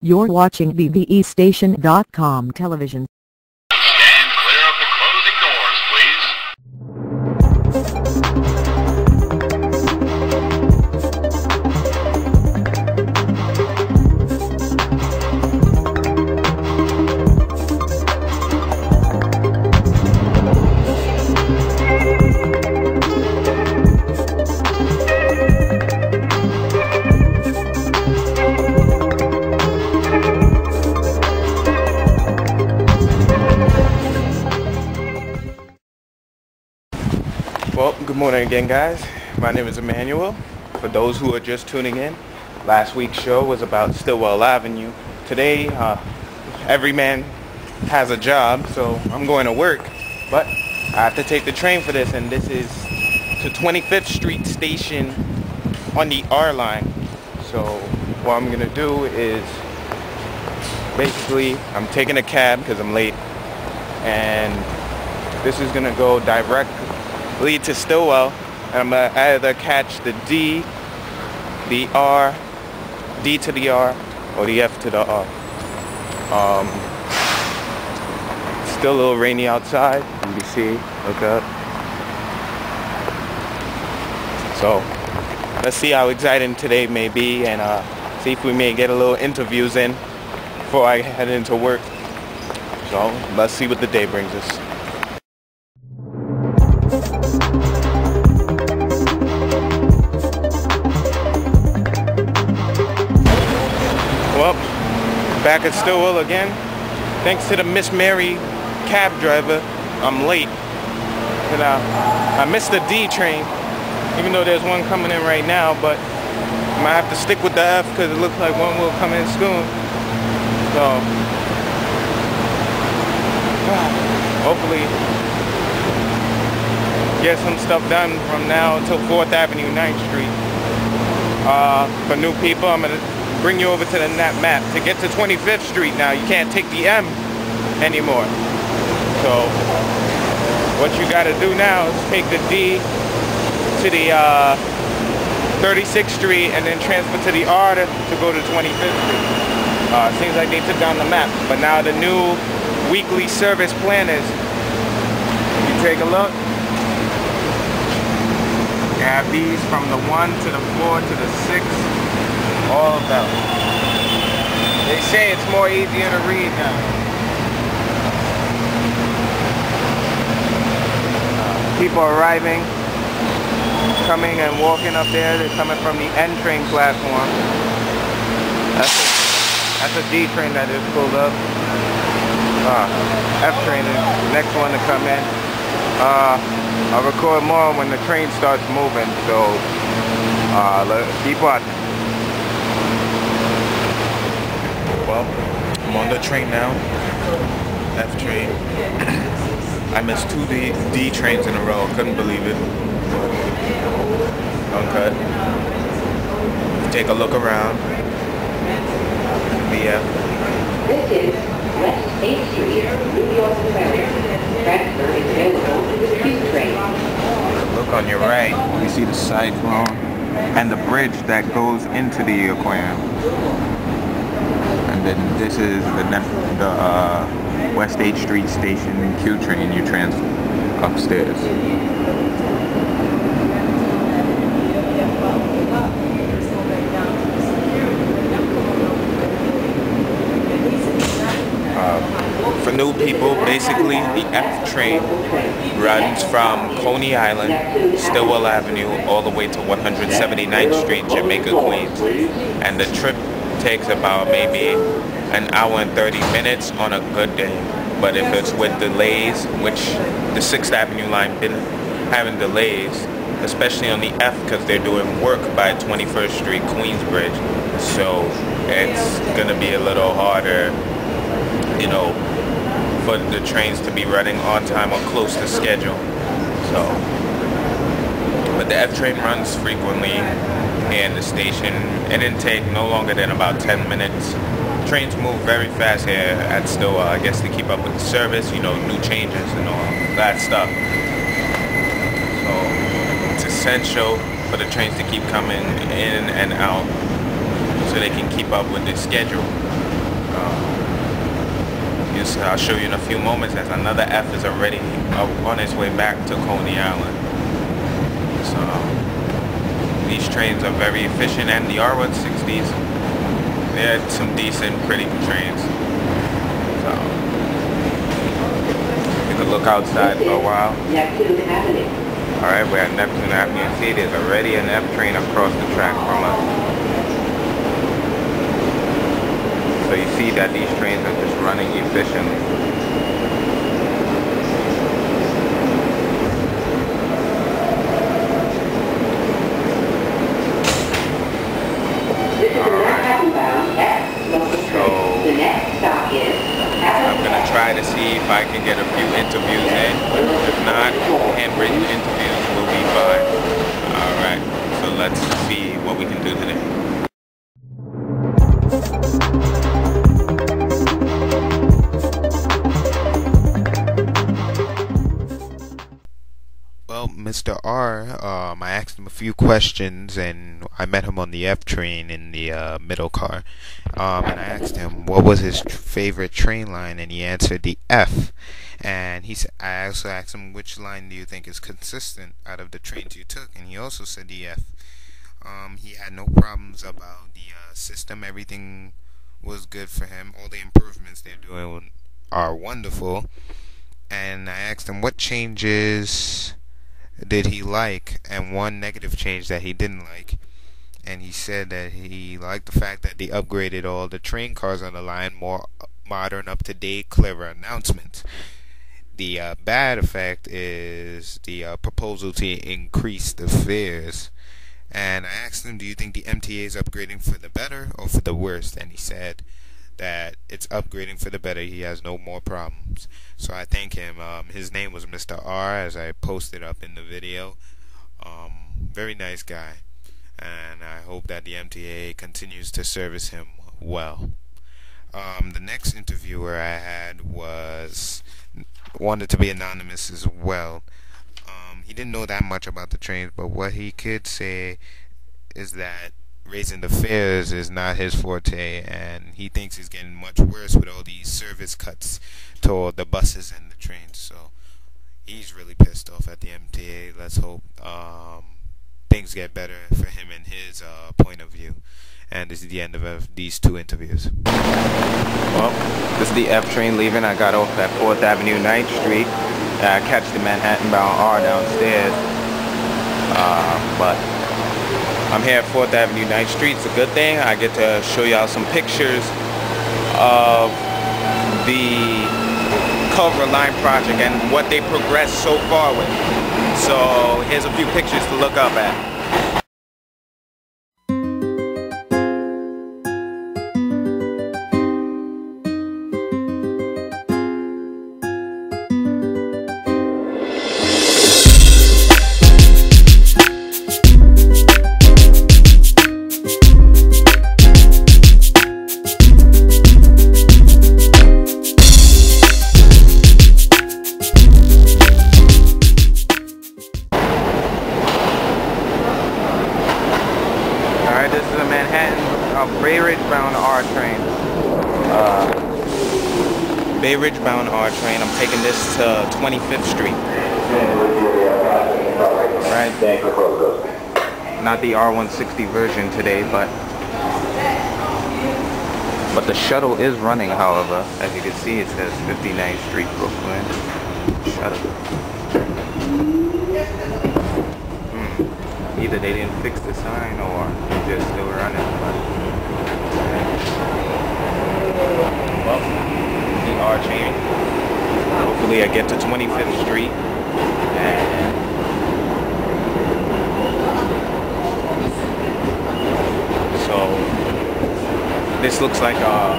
You're watching BVEStation.com television. Stand clear of the closing doors, please. Well, good morning again, guys. My name is Emmanuel. For those who are just tuning in, last week's show was about Stillwell Avenue. Today, every man has a job, so I'm going to work, but I have to take the train for this, and this is to 25th Street Station on the R line. So what I'm gonna do is basically I'm taking a cab because I'm late, and this is gonna go directly to Stillwell, and I'm gonna either catch the D, the R, D to the R, or the F to the R. Still a little rainy outside. You can see, look up. So let's see how exciting today may be, and see if we may get a little interviews in before I head into work. So let's see what the day brings us. Well, back at Stillwell again. Thanks to the Miss Mary cab driver, I'm late. And I missed the D train, even though there's one coming in right now, but I might have to stick with the F because it looks like one will come in soon. So hopefully get some stuff done from now until 4th Avenue, 9th Street. For new people, I'm gonna bring you over to the map. To get to 25th Street now, you can't take the M anymore. So what you gotta do now is take the D to the 36th Street and then transfer to the R to go to 25th Street. Seems like they took down the map, but now the new weekly service plan is, you take a look, you have these from the 1 to the 4 to the 6, all of them. They say it's more easier to read now. People arriving, coming and walking up there. They're coming from the N train platform. That's a D train that just pulled up. F train is the next one to come in. I'll record more when the train starts moving, so keep watching. Well, I'm on the train now. F train. I missed 2 D trains in a row. Couldn't believe it. Uncut. Take a look around. BF. This is West 8th Street, New York Ferry. Transfer is available to the Q train. Look on your right. You see the cyclone and the bridge that goes into the aquarium. And then this is the West 8th Street Station Q train. You transfer upstairs. For new people, basically the F train runs from Coney Island, Stillwell Avenue, all the way to 179th Street, Jamaica, Queens. And the trip takes about maybe an hour and 30 minutes on a good day. But if it's with delays, which the 6th Avenue line been having delays, especially on the F because they're doing work by 21st Street Queensbridge, so it's gonna be a little harder, you know, for the trains to be running on time or close to schedule. So, but the F train runs frequently in the station. It didn't take no longer than about 10 minutes. Trains move very fast here at Stillwell. I guess to keep up with the service, you know, new changes and all that stuff. So it's essential for the trains to keep coming in and out so they can keep up with the schedule. I'll show you in a few moments as another F is already on its way back to Coney Island. So these trains are very efficient, and the R160s, they're some decent, pretty trains. So you can look outside for a while. Alright, we're at Neptune Avenue. You see there's already an F train across the track from us. So you see that these trains are just running efficiently. I'm going to try to see if I can get a few interviews in. If not, handwritten interviews will be fine. Alright, so let's see what we can do today. Well, Mr. R, I asked him a few questions, and I met him on the F train in the middle car. And I asked him what was his favorite train line, and he answered the F. And I also asked him which line do you think is consistent out of the trains you took, and he also said the F. He had no problems about the system. Everything was good for him. All the improvements they're doing are wonderful. And I asked him what changes did he like, and one negative change that he didn't like. And he said that he liked the fact that they upgraded all the train cars on the line, more modern, up-to-date, clever announcements. The bad effect is the proposal to increase the fares. And I asked him, do you think the MTA is upgrading for the better or for the worse? And he said that it's upgrading for the better. He has no more problems. So I thank him. His name was Mr. R, as I posted up in the video. Very nice guy, and I hope that the MTA continues to service him well. The next interviewer I had wanted to be anonymous as well. He didn't know that much about the trains, but what he could say is that raising the fares is not his forte, and he thinks it's getting much worse with all these service cuts to all the buses and the trains. So he's really pissed off at the MTA. Let's hope things get better for him and his point of view. And this is the end of these two interviews. Well, this is the F train leaving. I got off at 4th Avenue, 9th Street. I catch the Manhattan bound R downstairs. But I'm here at 4th Avenue, 9th Street. It's a good thing. I get to show y'all some pictures of the Culver Line project and what they progressed so far with. So here's a few pictures to look up at. This is a Manhattan Bay Ridge bound R train. Bay Ridge bound R train. I'm taking this to 25th Street. Right. Not the R160 version today, but the shuttle is running. However, as you can see, it says 59th Street, Brooklyn. Shuttle. Either they didn't fix the sign or they're still running. Well, the R chain. Hopefully I get to 25th Street. And so this looks like a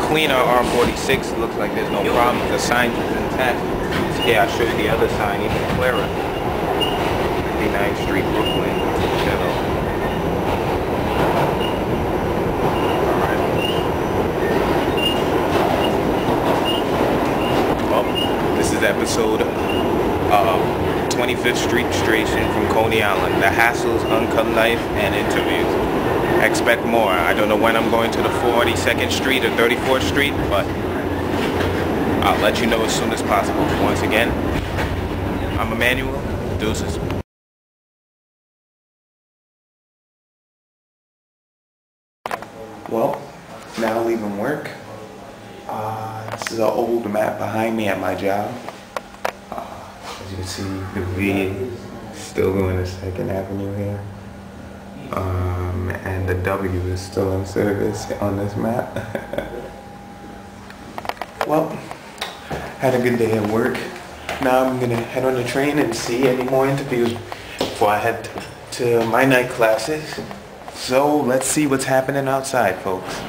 cleaner R46. Looks like there's no problem. The sign is intact. Yeah, I'll show you the other sign even clearer. 59th Street, Brooklyn. Shuttle. Alright. Well, this is episode 25th Street Station from Coney Island. The hassles, uncut life, and interviews. expect more. I don't know when I'm going to the 42nd Street or 34th Street, but I'll let you know as soon as possible. Once again, I'm Emmanuel. Deuces. Well, now leaving work. This is an old map behind me at my job. As you can see, the V is still going to 2nd Avenue here. And the W is still in service on this map. Well, had a good day at work. Now I'm gonna head on the train and see any more interviews before I head to my night classes. So let's see what's happening outside, folks.